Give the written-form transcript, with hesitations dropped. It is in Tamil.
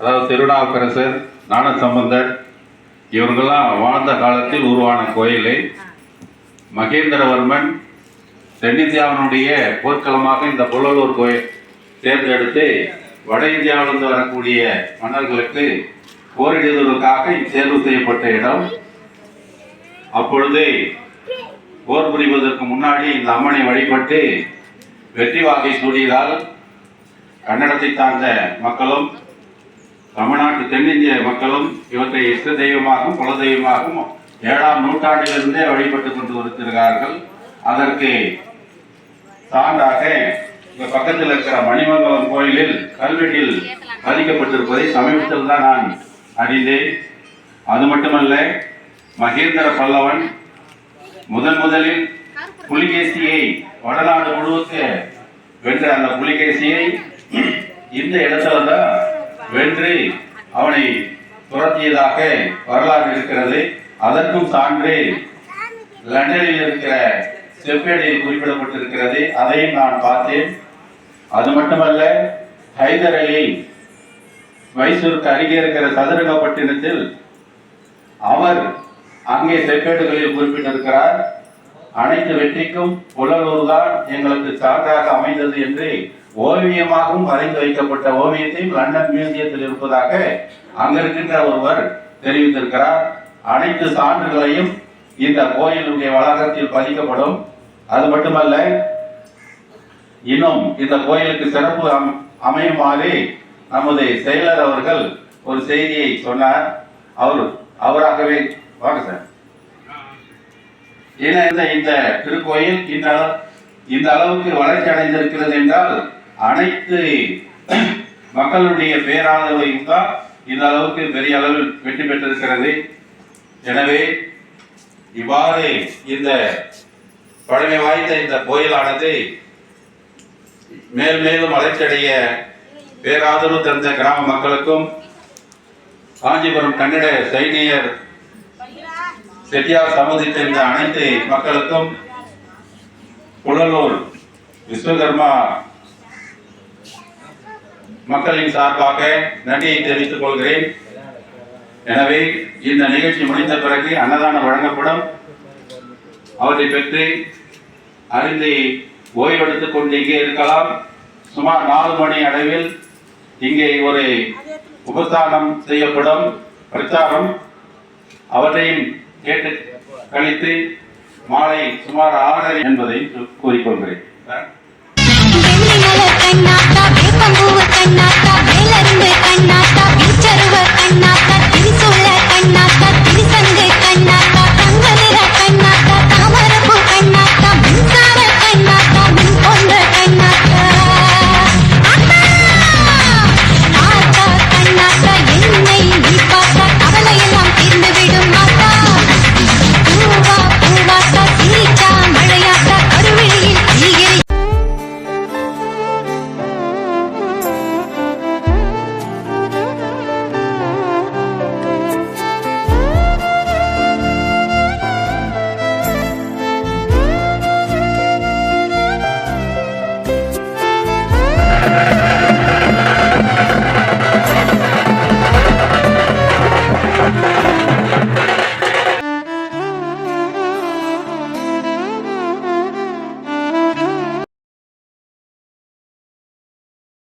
அதாவது திருநாவுக்கரசர், ஞானசம்பந்தர் இவர்களெல்லாம் வாழ்ந்த காலத்தில் உருவான கோயிலை மகேந்திரவர்மன் தென்னிந்தியாவினுடைய போர்க்களமாக இந்த புள்ளலூர் கோயில் தேர்ந்தெடுத்து வட இந்தியாவிலிருந்து வரக்கூடிய மன்னர்களுக்கு போரிடுவதற்காக தேர்வு செய்யப்பட்ட இடம். அப்பொழுது போர் புரிவதற்கு முன்னாடி இந்த அம்மனை வழிபட்டு வெற்றி வாகை சூடியதால் கன்னடத்தை சார்ந்த மக்களும் தமிழ்நாட்டு தென்னிந்திய மக்களும் இவற்றை இஷ்ட தெய்வமாகவும் குல தெய்வமாகவும் 7ஆம் நூற்றாண்டிலிருந்தே வழிபட்டுக் கொண்டு வருகிறார்கள். அதற்கு சான்றாக இந்த பக்கத்தில் இருக்கிற மணிமங்கலம் கோயிலில் கல்வெட்டில் பதிக்கப்பட்டிருப்பதை சமீபத்தில் தான் நான் அறிந்தேன். அது மட்டுமல்ல, மகேந்திர பல்லவன் முதலில் புலிகேசியை வடநாடு முழுவதுக்கு வென்ற அந்த புலிகேசியை இந்த இடத்துல தான் வென்று அவனை துரத்தியதாக வரலாறு இருக்கிறது. அதற்கும் சான்று லண்டனில் இருக்கிற செப்பேடியில் குறிப்பிடப்பட்டிருக்கிறது. அதையும் நான் பார்த்தேன். அது மட்டுமல்ல, ஹைதர் அலி மைசூருக்கு அருகே இருக்கிற சதுரங்கப்பட்டினத்தில் அவர் அங்கே செப்பேடுகளில் குறிப்பிட்டிருக்கிறார். அனைத்து வெற்றிக்கும் புள்ளலூர் தான் எங்களுக்கு சான்றாக அமைந்தது என்று ஓவியமாகவும் வரைந்து வைக்கப்பட்ட ஓவியத்தையும் லண்டன் மியூசியத்தில் இருப்பதாக அங்கிருக்கின்ற ஒருவர் தெரிவித்திருக்கிறார். அனைத்து சான்றுகளையும் இந்த கோயிலுடைய வளாகத்தில் பதிக்கப்படும். அது மட்டுமல்ல, இன்னும் இந்த கோயிலுக்கு சிறப்பு அமையுமாறு நமது செயலர் அவர்கள் ஒரு செய்தியை சொன்னார். அவராகவே வாங்க சார். இந்த திருக்கோயில் இந்த அளவுக்கு வளர்ச்சி அடைந்திருக்கிறது என்றால் அனைத்து மக்களுடைய பேராதரவையும் தான் இந்த அளவுக்கு பெரிய அளவில் வெற்றி பெற்றிருக்கிறது. எனவே இவ்வாறு இந்த பழமை வாய்ந்த இந்த கோயிலானது மேலும் வளர்ச்சியடைய பேராதரவு தந்த கிராம மக்களுக்கும் காஞ்சிபுரம் கன்னட சைனியர் செட்டியார் சமூகத்தைச் சேர்ந்த அனைத்து மக்களுக்கும் புள்ளலூர் விஸ்வகர்மா மக்களின் சார்பாக நன்றியை தெரிவித்துக் கொள்கிறேன். எனவே இந்த நிகழ்ச்சி முடிந்த பிறகு அன்னதானம் வழங்கப்படும். அவற்றை பெற்று அறிந்து ஓய்வெடுத்துக் கொண்டு இங்கே இருக்கலாம். சுமார் 4 மணி அளவில் இங்கே ஒரு உபஸ்தானம் செய்யப்படும். பிரச்சாரம் அவற்றையும் கேட்டு கழித்து மாலை சுமார் 6:30 என்பதை கூறிக்கொள்கிறேன்.